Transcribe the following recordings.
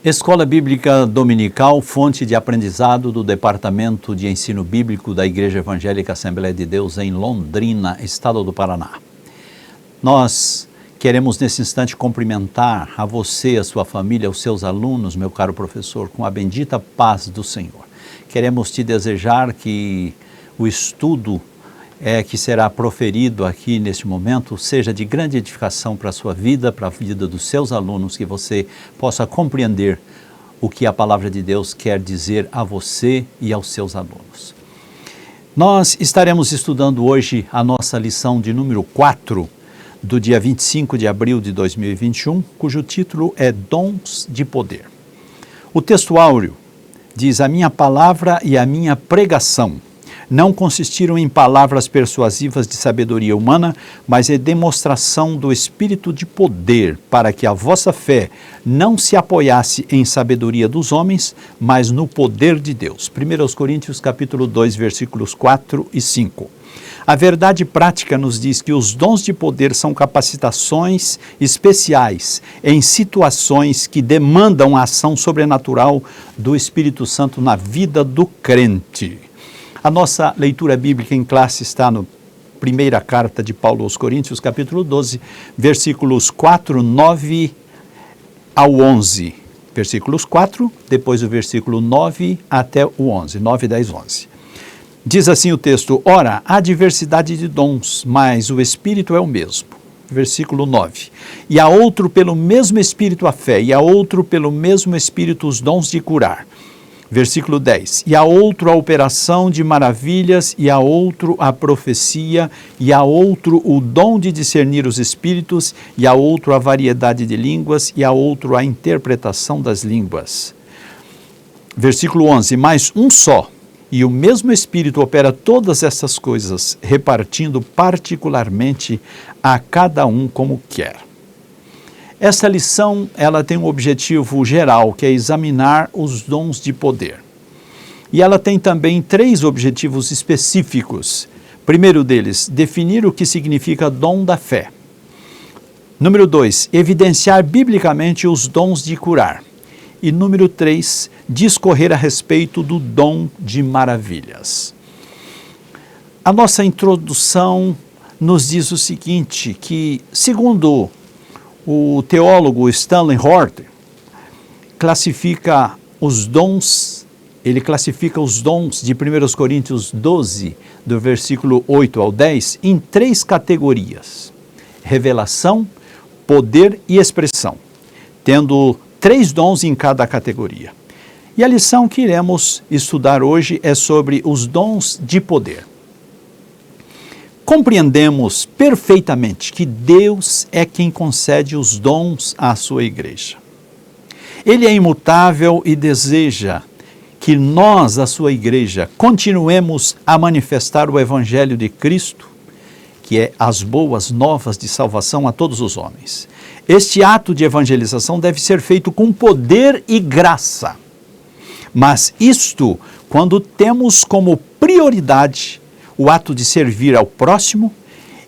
Escola Bíblica Dominical, fonte de aprendizado do Departamento de Ensino Bíblico da Igreja Evangélica Assembleia de Deus em Londrina, Estado do Paraná. Nós queremos nesse instante cumprimentar a você, a sua família, os seus alunos, meu caro professor, com a bendita paz do Senhor. Queremos te desejar que o estudo que será proferido aqui neste momento seja de grande edificação para a sua vida, para a vida dos seus alunos, que você possa compreender o que a palavra de Deus quer dizer a você e aos seus alunos. Nós estaremos estudando hoje a nossa lição de número 4, do dia 25 de abril de 2021, cujo título é Dons de Poder. O texto áureo diz: a minha palavra e a minha pregação não consistiram em palavras persuasivas de sabedoria humana, mas em demonstração do Espírito de poder, para que a vossa fé não se apoiasse em sabedoria dos homens, mas no poder de Deus. 1 Coríntios capítulo 2, versículos 4 e 5. A verdade prática nos diz que os dons de poder são capacitações especiais em situações que demandam a ação sobrenatural do Espírito Santo na vida do crente. A nossa leitura bíblica em classe está na primeira carta de Paulo aos Coríntios, capítulo 12, versículos 4, 9 ao 11. Versículos 4, depois o versículo 9 até o 11, 9, 10, 11. Diz assim o texto: ora, há diversidade de dons, mas o Espírito é o mesmo. Versículo 9. E a outro pelo mesmo Espírito a fé, e a outro pelo mesmo Espírito os dons de curar. Versículo 10, e a outro a operação de maravilhas, e a outro a profecia, e a outro o dom de discernir os espíritos, e a outro a variedade de línguas, e a outro a interpretação das línguas. Versículo 11, mas um só, e o mesmo Espírito opera todas essas coisas, repartindo particularmente a cada um como quer. Esta lição, ela tem um objetivo geral, que é examinar os dons de poder. E ela tem também 3 objetivos específicos. Primeiro deles, definir o que significa dom da fé. Número 2, evidenciar biblicamente os dons de curar. E número 3, discorrer a respeito do dom de maravilhas. A nossa introdução nos diz o seguinte, que segundo o teólogo Stanley Hort classifica os dons de 1 Coríntios 12, do versículo 8 ao 10, em 3 categorias: revelação, poder e expressão, tendo 3 dons em cada categoria. E a lição que iremos estudar hoje é sobre os dons de poder. Compreendemos perfeitamente que Deus é quem concede os dons à sua igreja. Ele é imutável e deseja que nós, a sua igreja, continuemos a manifestar o Evangelho de Cristo, que é as boas novas de salvação a todos os homens. Este ato de evangelização deve ser feito com poder e graça. Mas isto quando temos como prioridade o ato de servir ao próximo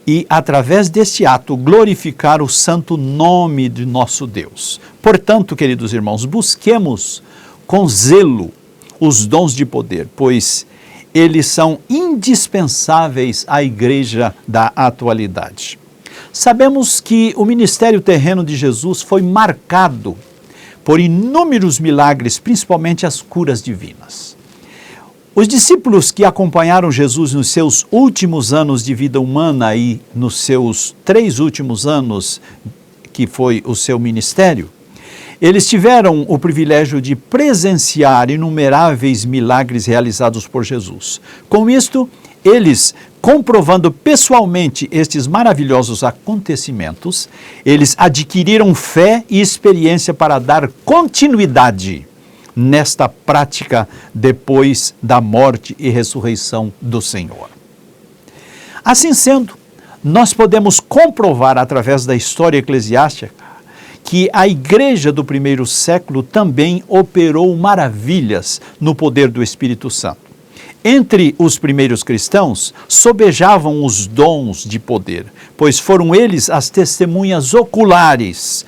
e, através deste ato, glorificar o santo nome de nosso Deus. Portanto, queridos irmãos, busquemos com zelo os dons de poder, pois eles são indispensáveis à igreja da atualidade. Sabemos que o ministério terreno de Jesus foi marcado por inúmeros milagres, principalmente as curas divinas. Os discípulos que acompanharam Jesus nos seus últimos anos de vida humana e nos seus 3 últimos anos, que foi o seu ministério, eles tiveram o privilégio de presenciar inumeráveis milagres realizados por Jesus. Com isto, eles, comprovando pessoalmente estes maravilhosos acontecimentos, eles adquiriram fé e experiência para dar continuidade nesta prática depois da morte e ressurreição do Senhor. Assim sendo, nós podemos comprovar através da história eclesiástica que a igreja do primeiro século também operou maravilhas no poder do Espírito Santo. Entre os primeiros cristãos, sobejavam os dons de poder, pois foram eles as testemunhas oculares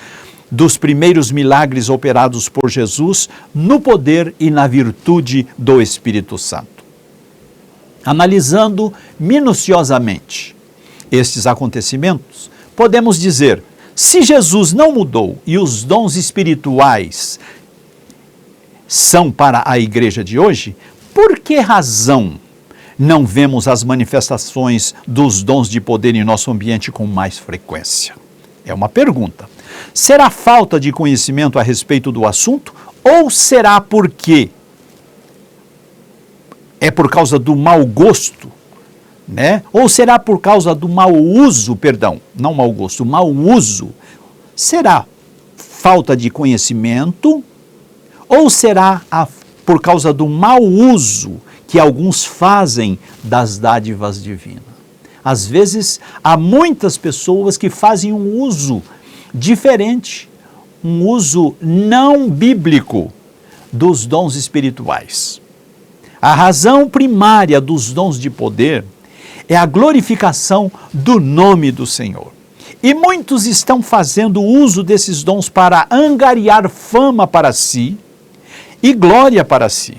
dos primeiros milagres operados por Jesus no poder e na virtude do Espírito Santo. Analisando minuciosamente estes acontecimentos, podemos dizer: se Jesus não mudou e os dons espirituais são para a igreja de hoje, por que razão não vemos as manifestações dos dons de poder em nosso ambiente com mais frequência? É uma pergunta. Será falta de conhecimento a respeito do assunto ou será porque é por causa do mau gosto, né? Ou será por causa do mau uso, não mau gosto, mau uso? Será falta de conhecimento ou será por causa do mau uso que alguns fazem das dádivas divinas? Às vezes, há muitas pessoas que fazem um uso diferente, um uso não bíblico dos dons espirituais. A razão primária dos dons de poder é a glorificação do nome do Senhor. E muitos estão fazendo uso desses dons para angariar fama para si e glória para si.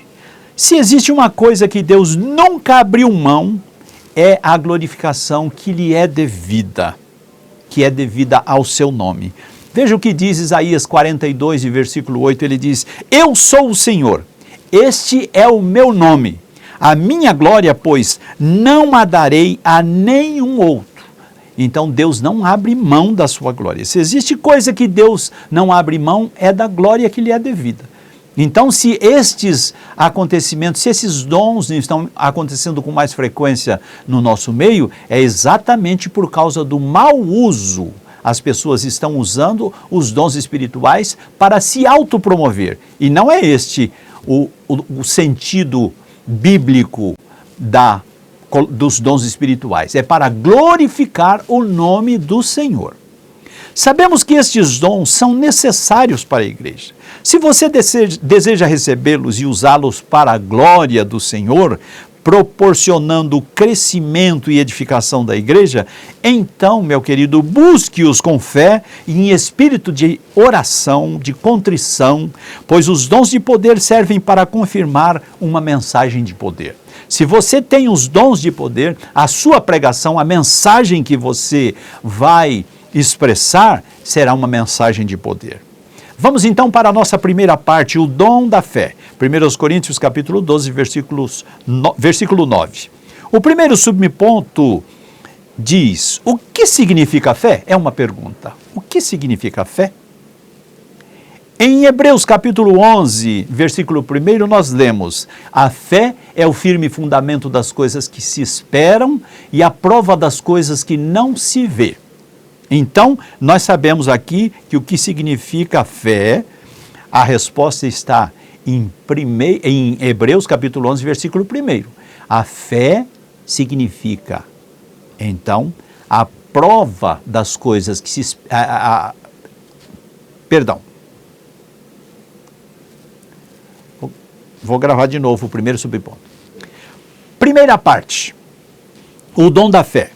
Se existe uma coisa que Deus nunca abriu mão, é a glorificação que lhe é devida, ao seu nome. Veja o que diz Isaías 42, versículo 8, ele diz: eu sou o Senhor, este é o meu nome, a minha glória, pois, não a darei a nenhum outro. Então Deus não abre mão da sua glória. Se existe coisa que Deus não abre mão, é da glória que lhe é devida. Então, se estes acontecimentos, se esses dons estão acontecendo com mais frequência no nosso meio, é exatamente por causa do mau uso. As pessoas estão usando os dons espirituais para se autopromover. E não é este o sentido bíblico dos dons espirituais. É para glorificar o nome do Senhor. Sabemos que estes dons são necessários para a igreja. Se você deseja recebê-los e usá-los para a glória do Senhor, proporcionando crescimento e edificação da igreja, então, meu querido, busque-os com fé e em espírito de oração, de contrição, pois os dons de poder servem para confirmar uma mensagem de poder. Se você tem os dons de poder, a sua pregação, a mensagem que você vai expressar, será uma mensagem de poder. Vamos então para a nossa primeira parte, o dom da fé. 1 Coríntios capítulo 12, versículo 9. O primeiro subponto diz: o que significa fé? É uma pergunta. O que significa fé? Em Hebreus capítulo 11, versículo 1, nós lemos: a fé é o firme fundamento das coisas que se esperam e a prova das coisas que não se vê. Então, nós sabemos aqui que o que significa fé, a resposta está em Hebreus capítulo 11, versículo 1. A fé significa, então, a prova das coisas que se... Vou gravar de novo o primeiro subponto. Primeira parte, o dom da fé.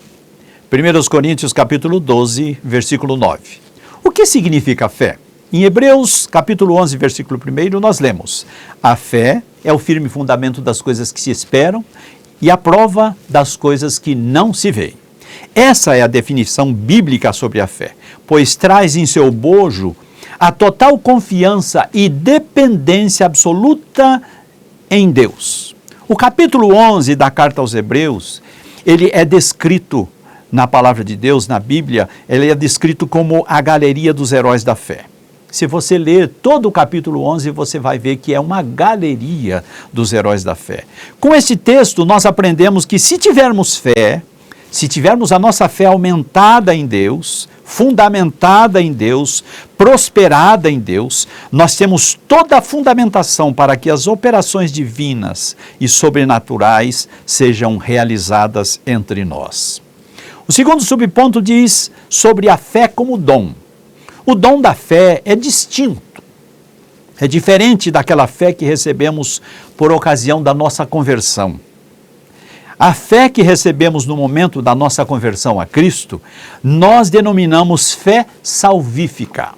1 Coríntios capítulo 12, versículo 9. O que significa fé? Em Hebreus capítulo 11, versículo 1, nós lemos: a fé é o firme fundamento das coisas que se esperam e a prova das coisas que não se veem. Essa é a definição bíblica sobre a fé, pois traz em seu bojo a total confiança e dependência absoluta em Deus. O capítulo 11 da carta aos Hebreus, ele é descrito na palavra de Deus, na Bíblia, ele é descrito como a galeria dos heróis da fé. Se você ler todo o capítulo 11, você vai ver que é uma galeria dos heróis da fé. Com esse texto, nós aprendemos que se tivermos fé, se tivermos a nossa fé aumentada em Deus, fundamentada em Deus, prosperada em Deus, nós temos toda a fundamentação para que as operações divinas e sobrenaturais sejam realizadas entre nós. O segundo subponto diz sobre a fé como dom. O dom da fé é distinto, é diferente daquela fé que recebemos por ocasião da nossa conversão. A fé que recebemos no momento da nossa conversão a Cristo, nós denominamos fé salvífica.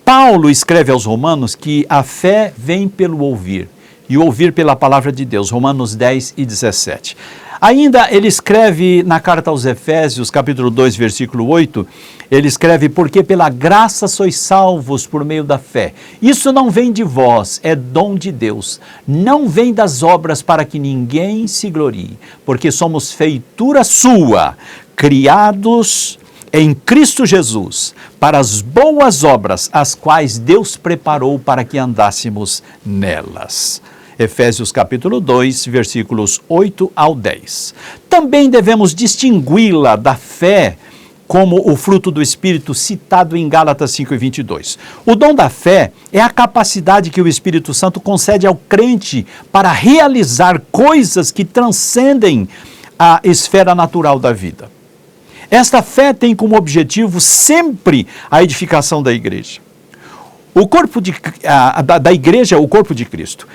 Paulo escreve aos Romanos que a fé vem pelo ouvir, e ouvir pela palavra de Deus, Romanos 10 e 17. Ainda ele escreve na carta aos Efésios, capítulo 2, versículo 8, ele escreve, porque pela graça sois salvos por meio da fé. Isso não vem de vós, é dom de Deus. Não vem das obras para que ninguém se glorie, porque somos feitura sua, criados em Cristo Jesus, para as boas obras, as quais Deus preparou para que andássemos nelas. Efésios capítulo 2, versículos 8 ao 10. Também devemos distingui-la da fé como o fruto do Espírito citado em Gálatas 5 e 22. O dom da fé é a capacidade que o Espírito Santo concede ao crente para realizar coisas que transcendem a esfera natural da vida. Esta fé tem como objetivo sempre a edificação da igreja. O corpo da igreja é o corpo de Cristo.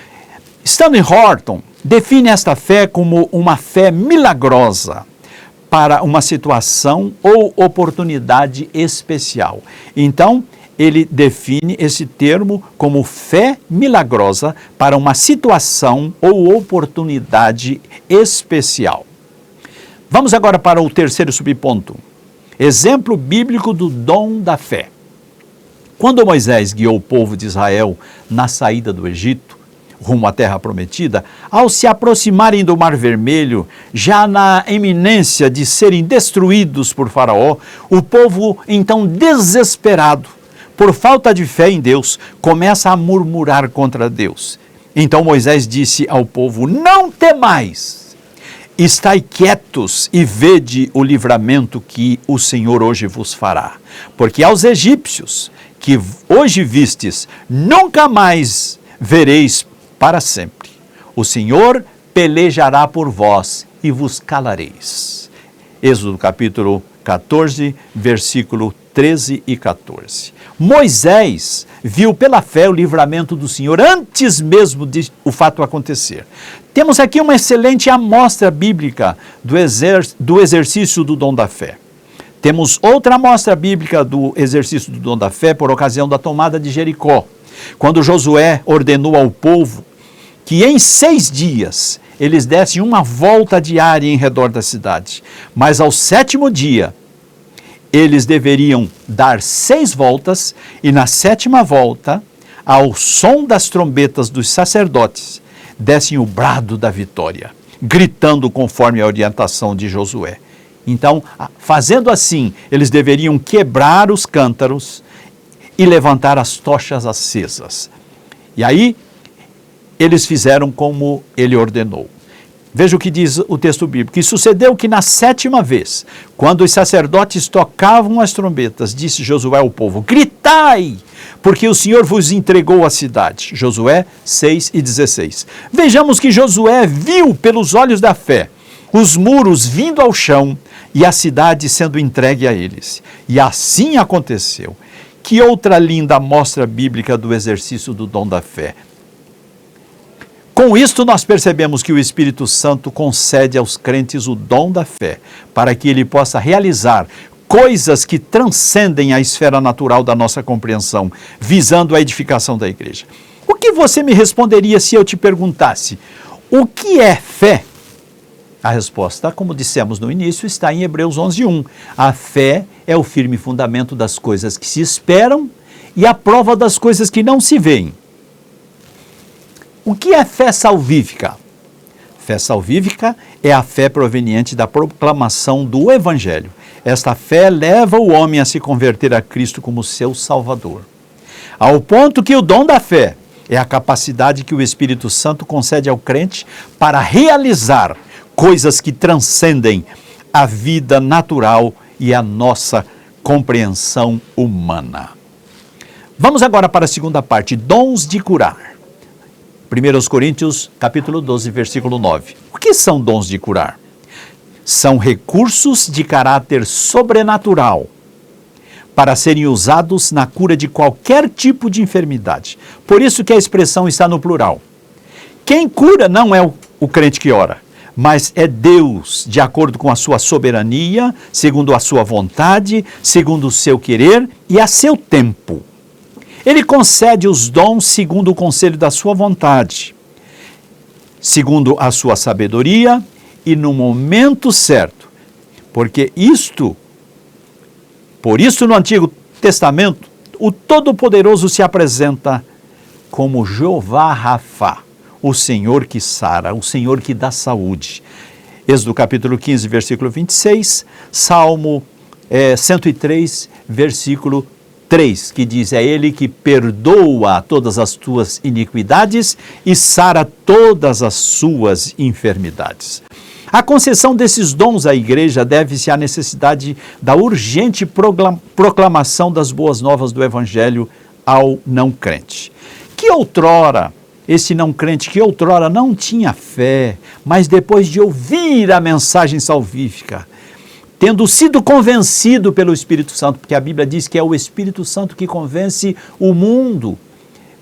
Stanley Horton define esta fé como uma fé milagrosa para uma situação ou oportunidade especial. Então, ele define esse termo como fé milagrosa para uma situação ou oportunidade especial. Vamos agora para o terceiro subponto. Exemplo bíblico do dom da fé. Quando Moisés guiou o povo de Israel na saída do Egito, rumo à terra prometida, ao se aproximarem do Mar Vermelho, já na iminência de serem destruídos por Faraó, o povo, então desesperado, por falta de fé em Deus, começa a murmurar contra Deus. Então Moisés disse ao povo: não temais, estai quietos e vede o livramento que o Senhor hoje vos fará. Porque aos egípcios que hoje vistes, nunca mais vereis para sempre. O Senhor pelejará por vós e vos calareis. Êxodo capítulo 14, versículo 13 e 14. Moisés viu pela fé o livramento do Senhor antes mesmo de o fato acontecer. Temos aqui uma excelente amostra bíblica do exercício do dom da fé. Temos outra amostra bíblica do exercício do dom da fé por ocasião da tomada de Jericó, quando Josué ordenou ao povo que em 6 dias eles dessem uma volta diária em redor da cidade. Mas ao 7º dia, eles deveriam dar 6 voltas e na 7ª volta, ao som das trombetas dos sacerdotes, dessem o brado da vitória, gritando conforme a orientação de Josué. Então, fazendo assim, eles deveriam quebrar os cântaros e levantar as tochas acesas. E aí, eles fizeram como ele ordenou. Veja o que diz o texto bíblico. E sucedeu que na 7ª vez, quando os sacerdotes tocavam as trombetas, disse Josué ao povo: gritai, porque o Senhor vos entregou a cidade. Josué 6 e 16. Vejamos que Josué viu pelos olhos da fé os muros vindo ao chão e a cidade sendo entregue a eles. E assim aconteceu. Que outra linda amostra bíblica do exercício do dom da fé. Com isto, nós percebemos que o Espírito Santo concede aos crentes o dom da fé, para que ele possa realizar coisas que transcendem a esfera natural da nossa compreensão, visando a edificação da igreja. O que você me responderia se eu te perguntasse: o que é fé? A resposta, como dissemos no início, está em Hebreus 11:1. A fé é o firme fundamento das coisas que se esperam e a prova das coisas que não se veem. O que é fé salvífica? Fé salvífica é a fé proveniente da proclamação do Evangelho. Esta fé leva o homem a se converter a Cristo como seu Salvador. Ao ponto que o dom da fé é a capacidade que o Espírito Santo concede ao crente para realizar coisas que transcendem a vida natural e a nossa compreensão humana. Vamos agora para a segunda parte, dons de curar. 1 Coríntios, capítulo 12, versículo 9. O que são dons de curar? São recursos de caráter sobrenatural para serem usados na cura de qualquer tipo de enfermidade. Por isso que a expressão está no plural. Quem cura não é o crente que ora, mas é Deus, de acordo com a sua soberania, segundo a sua vontade, segundo o seu querer e a seu tempo. Ele concede os dons segundo o conselho da sua vontade, segundo a sua sabedoria e no momento certo. Por isso no Antigo Testamento, o Todo-Poderoso se apresenta como Jeová Rafá, o Senhor que sara, o Senhor que dá saúde. Êxodo capítulo 15, versículo 26, Salmo 103, versículo 3, que diz: é Ele que perdoa todas as tuas iniquidades e sara todas as suas enfermidades. A concessão desses dons à igreja deve-se à necessidade da urgente proclamação das boas novas do Evangelho ao não crente. Esse não crente que outrora não tinha fé, mas depois de ouvir a mensagem salvífica, tendo sido convencido pelo Espírito Santo, porque a Bíblia diz que é o Espírito Santo que convence o mundo.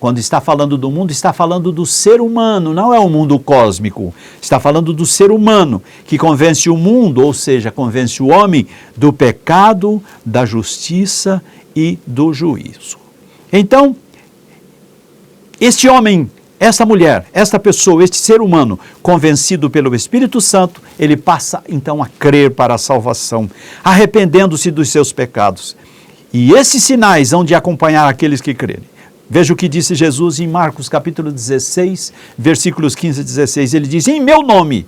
Quando está falando do mundo, está falando do ser humano, não é o mundo cósmico. Está falando do ser humano, que convence o mundo, ou seja, convence o homem do pecado, da justiça e do juízo. Então, este homem, esta mulher, esta pessoa, este ser humano, convencido pelo Espírito Santo, ele passa então a crer para a salvação, arrependendo-se dos seus pecados. E esses sinais hão de acompanhar aqueles que crerem. Veja o que disse Jesus em Marcos capítulo 16, versículos 15 e 16. Ele diz: em meu nome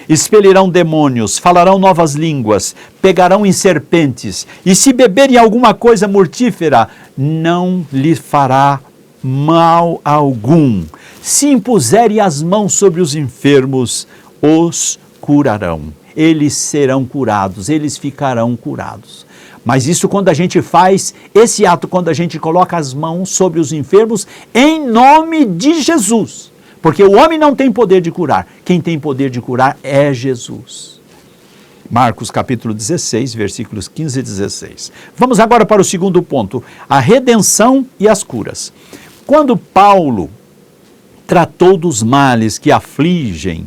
expelirão demônios, falarão novas línguas, pegarão em serpentes, e se beberem alguma coisa mortífera, não lhe fará mal algum. Se impuserem as mãos sobre os enfermos, os curarão. Eles serão curados, eles ficarão curados. Mas isso quando a gente faz esse ato, quando a gente coloca as mãos sobre os enfermos em nome de Jesus. Porque o homem não tem poder de curar. Quem tem poder de curar é Jesus. Marcos capítulo 16, versículos 15 e 16. Vamos agora para o segundo ponto, a redenção e as curas. Quando Paulo tratou dos males que afligem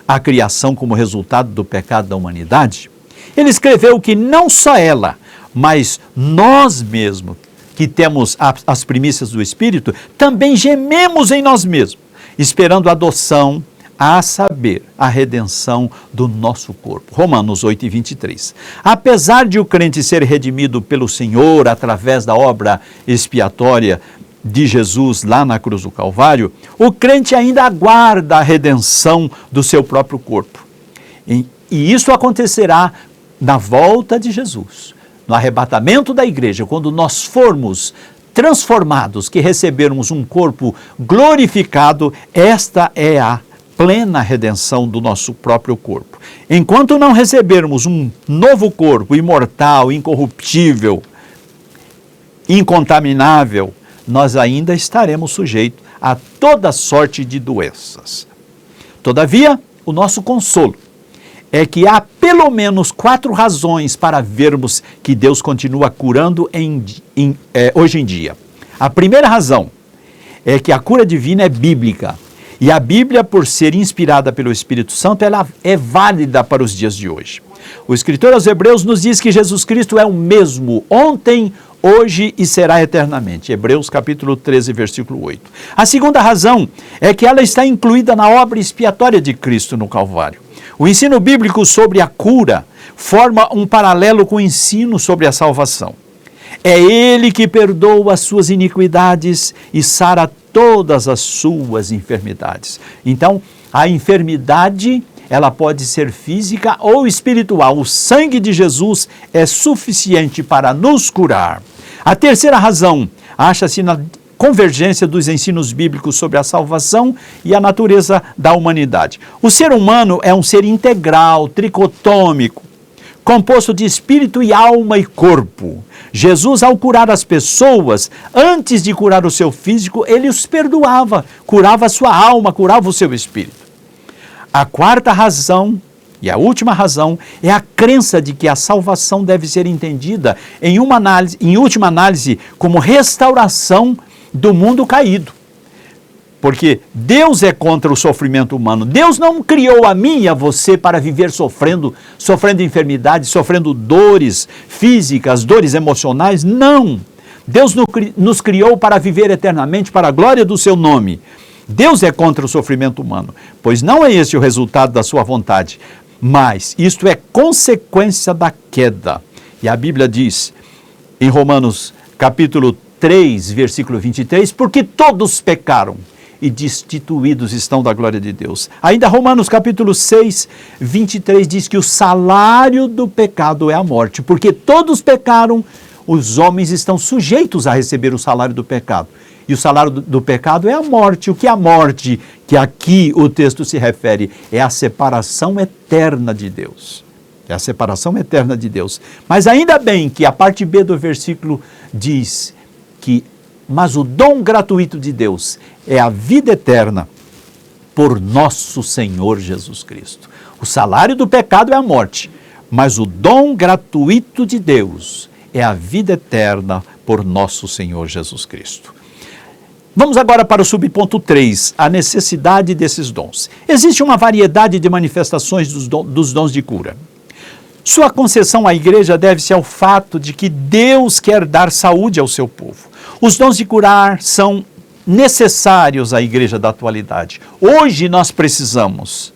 a criação como resultado do pecado da humanidade, ele escreveu que não só ela, mas nós mesmos, que temos as primícias do Espírito, também gememos em nós mesmos, esperando a adoção, a saber, a redenção do nosso corpo. Romanos 8, 23. Apesar de o crente ser redimido pelo Senhor através da obra expiatória de Jesus lá na cruz do Calvário, o crente ainda aguarda a redenção do seu próprio corpo. E isso acontecerá na volta de Jesus, no arrebatamento da igreja, quando nós formos transformados, que recebermos um corpo glorificado, esta é a plena redenção do nosso próprio corpo. Enquanto não recebermos um novo corpo imortal, incorruptível, incontaminável, nós ainda estaremos sujeitos a toda sorte de doenças. Todavia, o nosso consolo é que há pelo menos 4 razões para vermos que Deus continua curando hoje em dia. A primeira razão é que a cura divina é bíblica. E a Bíblia, por ser inspirada pelo Espírito Santo, ela é válida para os dias de hoje. O escritor aos Hebreus nos diz que Jesus Cristo é o mesmo ontem, hoje e será eternamente. Hebreus capítulo 13, versículo 8. A segunda razão é que ela está incluída na obra expiatória de Cristo no Calvário. O ensino bíblico sobre a cura forma um paralelo com o ensino sobre a salvação. É Ele que perdoa as suas iniquidades e sara todas as suas enfermidades. Então, a enfermidade, ela pode ser física ou espiritual. O sangue de Jesus é suficiente para nos curar. A terceira razão acha-se na convergência dos ensinos bíblicos sobre a salvação e a natureza da humanidade. O ser humano é um ser integral, tricotômico, composto de espírito e alma e corpo. Jesus, ao curar as pessoas, antes de curar o seu físico, ele os perdoava, curava a sua alma, curava o seu espírito. A quarta razão e a última razão é a crença de que a salvação deve ser entendida, em última análise, como restauração do mundo caído. Porque Deus é contra o sofrimento humano. Deus não criou a mim e a você para viver sofrendo enfermidades, sofrendo dores físicas, dores emocionais. Não. Deus nos criou para viver eternamente para a glória do seu nome. Deus é contra o sofrimento humano, pois não é este o resultado da sua vontade, mas isto é consequência da queda. E a Bíblia diz, em Romanos capítulo 3, versículo 23, porque todos pecaram e destituídos estão da glória de Deus. Ainda Romanos capítulo 6, 23 diz que o salário do pecado é a morte, porque todos pecaram, os homens estão sujeitos a receber o salário do pecado. E o salário do pecado é a morte. O que é a morte, que aqui o texto se refere, é a separação eterna de Deus. É a separação eterna de Deus. Mas ainda bem que a parte B do versículo diz que, mas o dom gratuito de Deus é a vida eterna por nosso Senhor Jesus Cristo. O salário do pecado é a morte, mas o dom gratuito de Deus é a vida eterna por nosso Senhor Jesus Cristo. Vamos agora para o subponto 3, a necessidade desses dons. Existe uma variedade de manifestações dos dons de cura. Sua concessão à igreja deve-se ao fato de que Deus quer dar saúde ao seu povo. Os dons de curar são necessários à igreja da atualidade. Hoje nós precisamos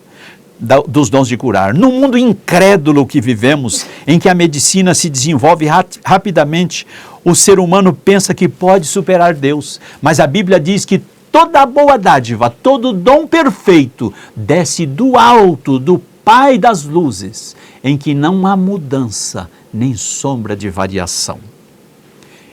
dos dons de curar. No mundo incrédulo que vivemos, em que a medicina se desenvolve rapidamente, o ser humano pensa que pode superar Deus. Mas a Bíblia diz que toda boa dádiva, todo dom perfeito, desce do alto, do Pai das luzes, em que não há mudança, nem sombra de variação.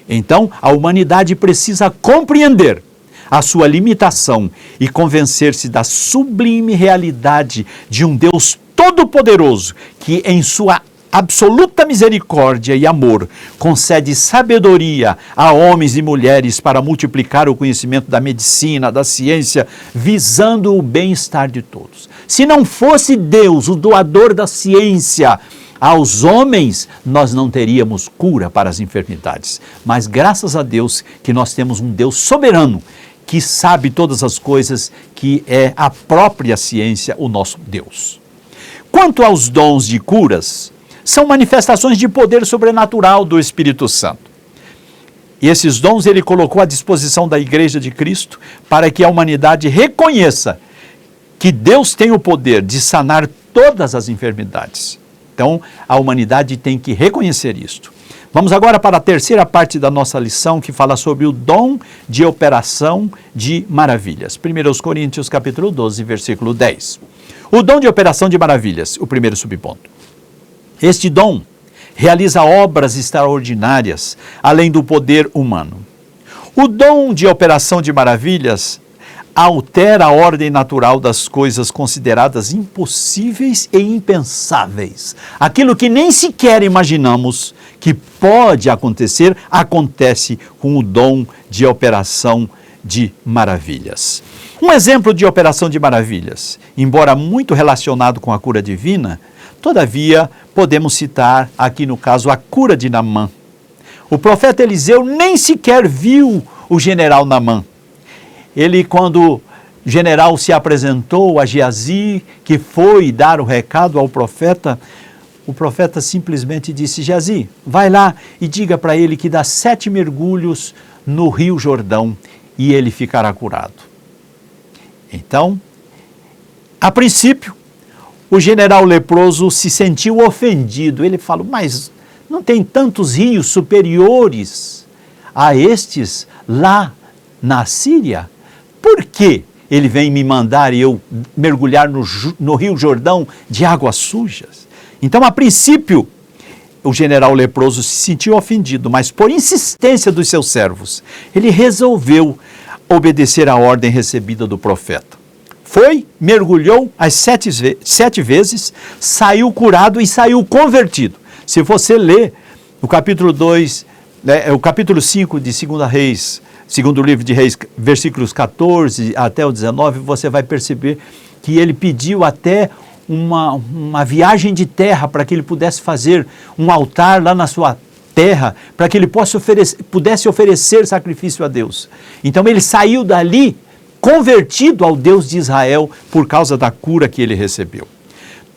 Então, a humanidade precisa compreender a sua limitação e convencer-se da sublime realidade de um Deus todo-poderoso que, em sua absoluta misericórdia e amor, concede sabedoria a homens e mulheres para multiplicar o conhecimento da medicina, da ciência, visando o bem-estar de todos. Se não fosse Deus, o doador da ciência, aos homens, nós não teríamos cura para as enfermidades. Mas graças a Deus que nós temos um Deus soberano, que sabe todas as coisas, que é a própria ciência, o nosso Deus. Quanto aos dons de curas, são manifestações de poder sobrenatural do Espírito Santo. E esses dons ele colocou à disposição da Igreja de Cristo para que a humanidade reconheça que Deus tem o poder de sanar todas as enfermidades. Então, a humanidade tem que reconhecer isto. Vamos agora para a terceira parte da nossa lição, que fala sobre o dom de operação de maravilhas. 1 Coríntios capítulo 12, versículo 10. O dom de operação de maravilhas, o primeiro subponto. Este dom realiza obras extraordinárias, além do poder humano. O dom de operação de maravilhas altera a ordem natural das coisas consideradas impossíveis e impensáveis. Aquilo que nem sequer imaginamos que pode acontecer, acontece com o dom de operação de maravilhas. Um exemplo de operação de maravilhas, embora muito relacionado com a cura divina, todavia podemos citar aqui no caso a cura de Naamã. O profeta Eliseu nem sequer viu o general Naamã. Ele, quando o general se apresentou a Geazi, que foi dar o recado ao profeta, o profeta simplesmente disse: Geazi, vai lá e diga para ele que dá 7 mergulhos no Rio Jordão e ele ficará curado. Então, a princípio, o general leproso se sentiu ofendido. Ele falou: mas não tem tantos rios superiores a estes lá na Síria? Por que ele vem me mandar eu mergulhar no Rio Jordão de águas sujas? Então, a princípio, o general leproso se sentiu ofendido, mas por insistência dos seus servos, ele resolveu obedecer à ordem recebida do profeta. Foi, mergulhou as 7 vezes, saiu curado e saiu convertido. Se você ler o capítulo 2, o capítulo 5 de 2 Reis, segundo livro de Reis, versículos 14 até o 19, você vai perceber que ele pediu até uma viagem de terra para que ele pudesse fazer um altar lá na sua terra, para que ele pudesse oferecer sacrifício a Deus. Então ele saiu dali convertido ao Deus de Israel por causa da cura que ele recebeu.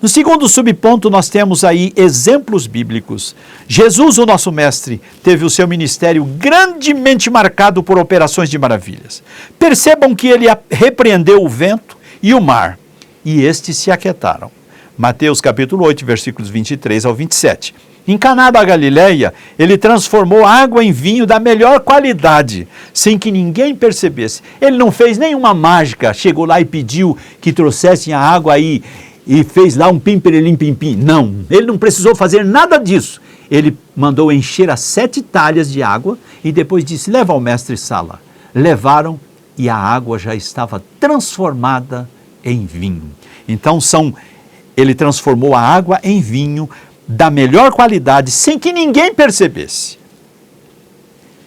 No segundo subponto, nós temos aí exemplos bíblicos. Jesus, o nosso mestre, teve o seu ministério grandemente marcado por operações de maravilhas. Percebam que ele repreendeu o vento e o mar, e estes se aquietaram. Mateus capítulo 8, versículos 23 ao 27. Em Caná da Galileia, ele transformou água em vinho da melhor qualidade, sem que ninguém percebesse. Ele não fez nenhuma mágica, chegou lá e pediu que trouxessem a água aí, e fez lá um pim-perelim-pim-pim. Não, ele não precisou fazer nada disso. Ele mandou encher as 7 talhas de água e depois disse, leva ao mestre Sala. Levaram e a água já estava transformada em vinho. Então ele transformou a água em vinho da melhor qualidade, sem que ninguém percebesse.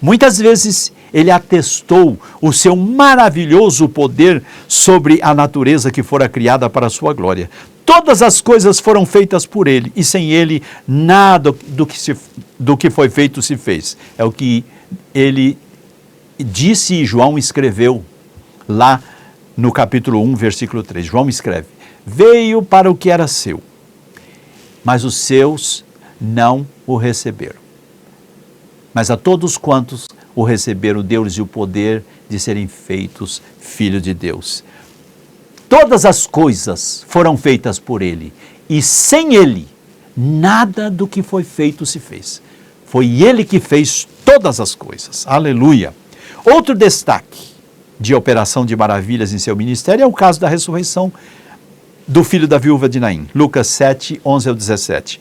Muitas vezes ele atestou o seu maravilhoso poder sobre a natureza que fora criada para a sua glória. Todas as coisas foram feitas por ele, e sem ele nada do que foi feito se fez. É o que ele disse e João escreveu lá no capítulo 1, versículo 3. João escreve, veio para o que era seu, mas os seus não o receberam. Mas a todos quantos o receberam, deu-lhes o poder de serem feitos filhos de Deus. Todas as coisas foram feitas por ele, e sem ele, nada do que foi feito se fez. Foi ele que fez todas as coisas. Aleluia! Outro destaque de operação de maravilhas em seu ministério é o caso da ressurreição do filho da viúva de Naim. Lucas 7, 11 ao 17.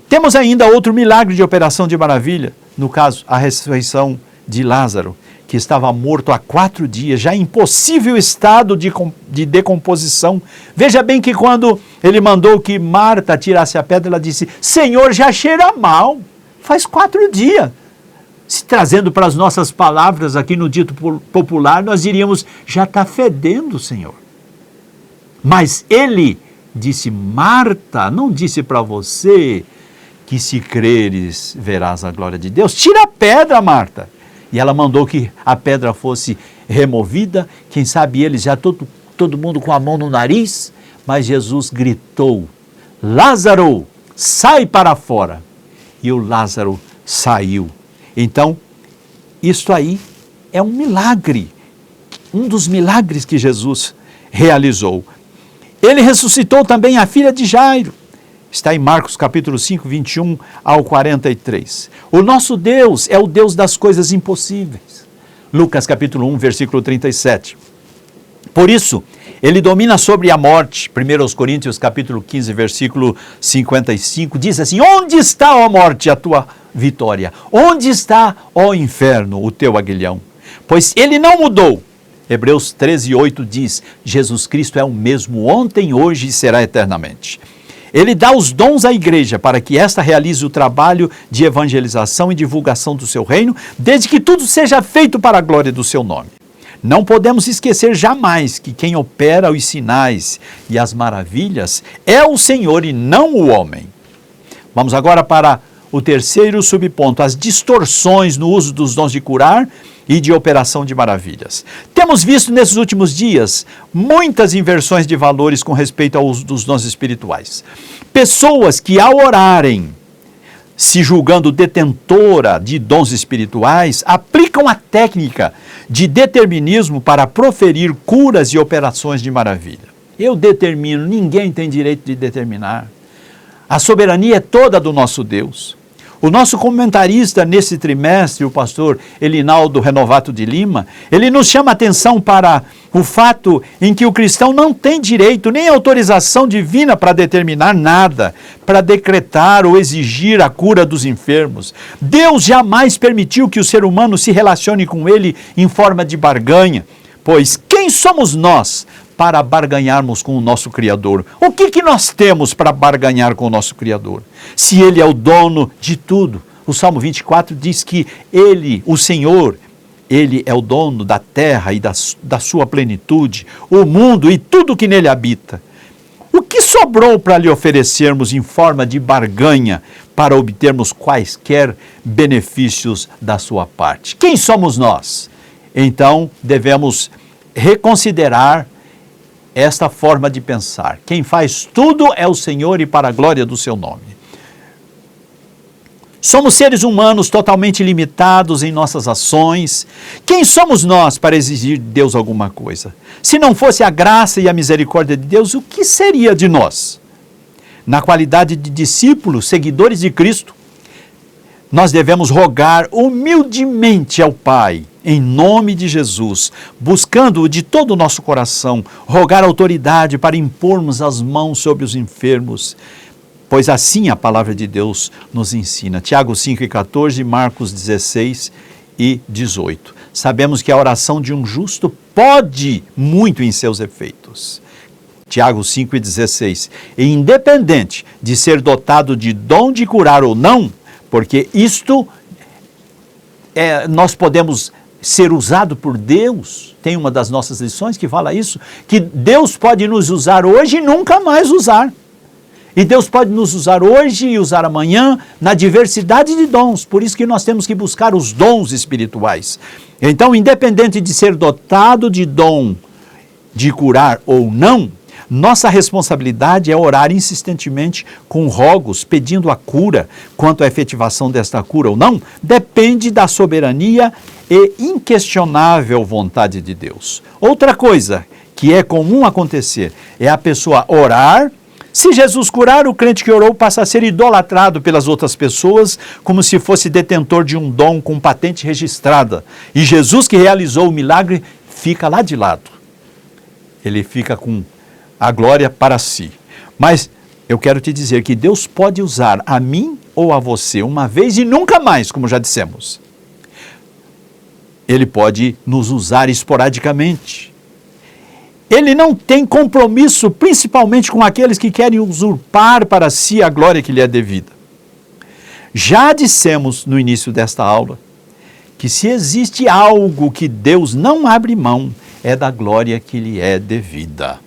Temos ainda outro milagre de operação de maravilha, no caso, a ressurreição de Lázaro, que estava morto há 4 dias, já em impossível estado de decomposição. Veja bem que quando ele mandou que Marta tirasse a pedra, ela disse, Senhor, já cheira mal, faz 4 dias. Se trazendo para as nossas palavras aqui no dito popular, nós diríamos, já está fedendo, Senhor. Mas ele disse, Marta, não disse para você que se creres verás a glória de Deus? Tira a pedra, Marta. E ela mandou que a pedra fosse removida, quem sabe eles já todo mundo com a mão no nariz, mas Jesus gritou, Lázaro, sai para fora. E o Lázaro saiu. Então, isso aí é um milagre, um dos milagres que Jesus realizou. Ele ressuscitou também a filha de Jairo. Está em Marcos capítulo 5, 21 ao 43. O nosso Deus é o Deus das coisas impossíveis. Lucas capítulo 1, versículo 37. Por isso, ele domina sobre a morte. 1 Coríntios capítulo 15, versículo 55, diz assim, onde está, ó morte, a tua vitória? Onde está, ó inferno, o teu aguilhão? Pois ele não mudou. Hebreus 13, 8 diz, Jesus Cristo é o mesmo ontem, hoje e será eternamente. Ele dá os dons à igreja para que esta realize o trabalho de evangelização e divulgação do seu reino, desde que tudo seja feito para a glória do seu nome. Não podemos esquecer jamais que quem opera os sinais e as maravilhas é o Senhor e não o homem. Vamos agora para o terceiro subponto, as distorções no uso dos dons de curar e de operação de maravilhas. Temos visto nesses últimos dias muitas inversões de valores com respeito ao uso dos dons espirituais. Pessoas que ao orarem, se julgando detentora de dons espirituais, aplicam a técnica de determinismo para proferir curas e operações de maravilha. Eu determino, ninguém tem direito de determinar. A soberania é toda do nosso Deus. O nosso comentarista nesse trimestre, o pastor Elinaldo Renovato de Lima, ele nos chama a atenção para o fato em que o cristão não tem direito nem autorização divina para determinar nada, para decretar ou exigir a cura dos enfermos. Deus jamais permitiu que o ser humano se relacione com ele em forma de barganha, pois quem somos nós para barganharmos com o nosso Criador? O que nós temos para barganhar com o nosso Criador? Se Ele é o dono de tudo. O Salmo 24 diz que Ele, o Senhor, Ele é o dono da terra e da sua plenitude, o mundo e tudo que nele habita. O que sobrou para lhe oferecermos em forma de barganha para obtermos quaisquer benefícios da sua parte? Quem somos nós? Então, devemos reconsiderar esta forma de pensar. Quem faz tudo é o Senhor e para a glória do seu nome. Somos seres humanos totalmente limitados em nossas ações. Quem somos nós para exigir de Deus alguma coisa? Se não fosse a graça e a misericórdia de Deus, o que seria de nós? Na qualidade de discípulos, seguidores de Cristo, nós devemos rogar humildemente ao Pai, em nome de Jesus, buscando de todo o nosso coração, rogar autoridade para impormos as mãos sobre os enfermos, pois assim a palavra de Deus nos ensina. Tiago 5,14, Marcos 16 e 18. Sabemos que a oração de um justo pode muito em seus efeitos. Tiago 5,16. E independente de ser dotado de dom de curar ou não, porque isto, nós podemos ser usado por Deus. Tem uma das nossas lições que fala isso, que Deus pode nos usar hoje e nunca mais usar. E Deus pode nos usar hoje e usar amanhã na diversidade de dons. Por isso que nós temos que buscar os dons espirituais. Então, independente de ser dotado de dom de curar ou não, nossa responsabilidade é orar insistentemente com rogos, pedindo a cura. Quanto à efetivação desta cura ou não, depende da soberania e inquestionável vontade de Deus. Outra coisa que é comum acontecer é a pessoa orar. Se Jesus curar, o crente que orou passa a ser idolatrado pelas outras pessoas como se fosse detentor de um dom com patente registrada. E Jesus que realizou o milagre fica lá de lado. Ele fica com a glória para si. Mas eu quero te dizer que Deus pode usar a mim ou a você uma vez e nunca mais, como já dissemos. Ele pode nos usar esporadicamente. Ele não tem compromisso, principalmente com aqueles que querem usurpar para si a glória que lhe é devida. Já dissemos no início desta aula que se existe algo que Deus não abre mão, é da glória que lhe é devida.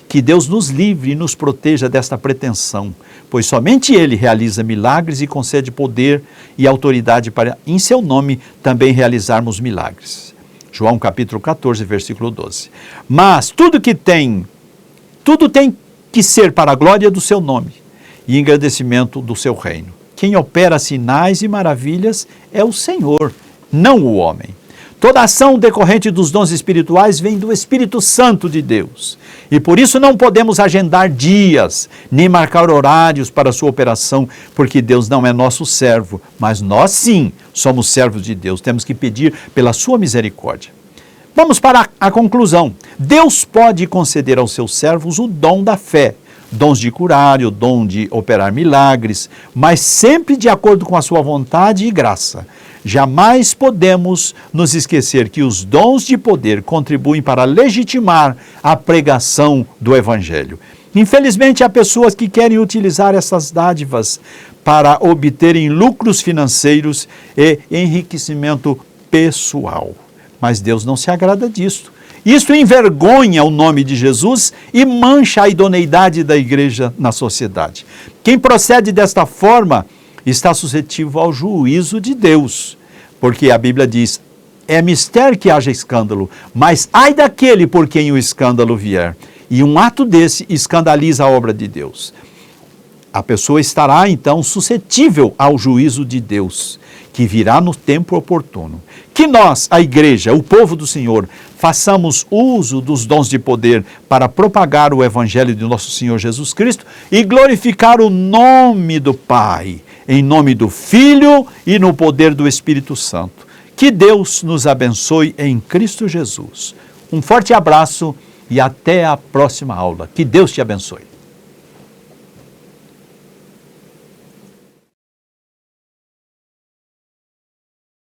Que Deus nos livre e nos proteja desta pretensão, pois somente Ele realiza milagres e concede poder e autoridade para, em seu nome, também realizarmos milagres. João capítulo 14, versículo 12. Mas tudo tem que ser para a glória do seu nome e engrandecimento do seu reino. Quem opera sinais e maravilhas é o Senhor, não o homem. Toda ação decorrente dos dons espirituais vem do Espírito Santo de Deus. E por isso não podemos agendar dias, nem marcar horários para sua operação, porque Deus não é nosso servo, mas nós sim somos servos de Deus. Temos que pedir pela sua misericórdia. Vamos para a conclusão. Deus pode conceder aos seus servos o dom da fé, dons de curar, o dom de operar milagres, mas sempre de acordo com a sua vontade e graça. Jamais podemos nos esquecer que os dons de poder contribuem para legitimar a pregação do Evangelho. Infelizmente, há pessoas que querem utilizar essas dádivas para obterem lucros financeiros e enriquecimento pessoal. Mas Deus não se agrada disso. Isso envergonha o nome de Jesus e mancha a idoneidade da igreja na sociedade. Quem procede desta forma está suscetível ao juízo de Deus, porque a Bíblia diz, é mister que haja escândalo, mas ai daquele por quem o escândalo vier. E um ato desse escandaliza a obra de Deus. A pessoa estará, então, suscetível ao juízo de Deus, que virá no tempo oportuno. Que nós, a igreja, o povo do Senhor, façamos uso dos dons de poder para propagar o Evangelho de nosso Senhor Jesus Cristo e glorificar o nome do Pai, em nome do Filho e no poder do Espírito Santo. Que Deus nos abençoe em Cristo Jesus. Um forte abraço e até a próxima aula. Que Deus te abençoe.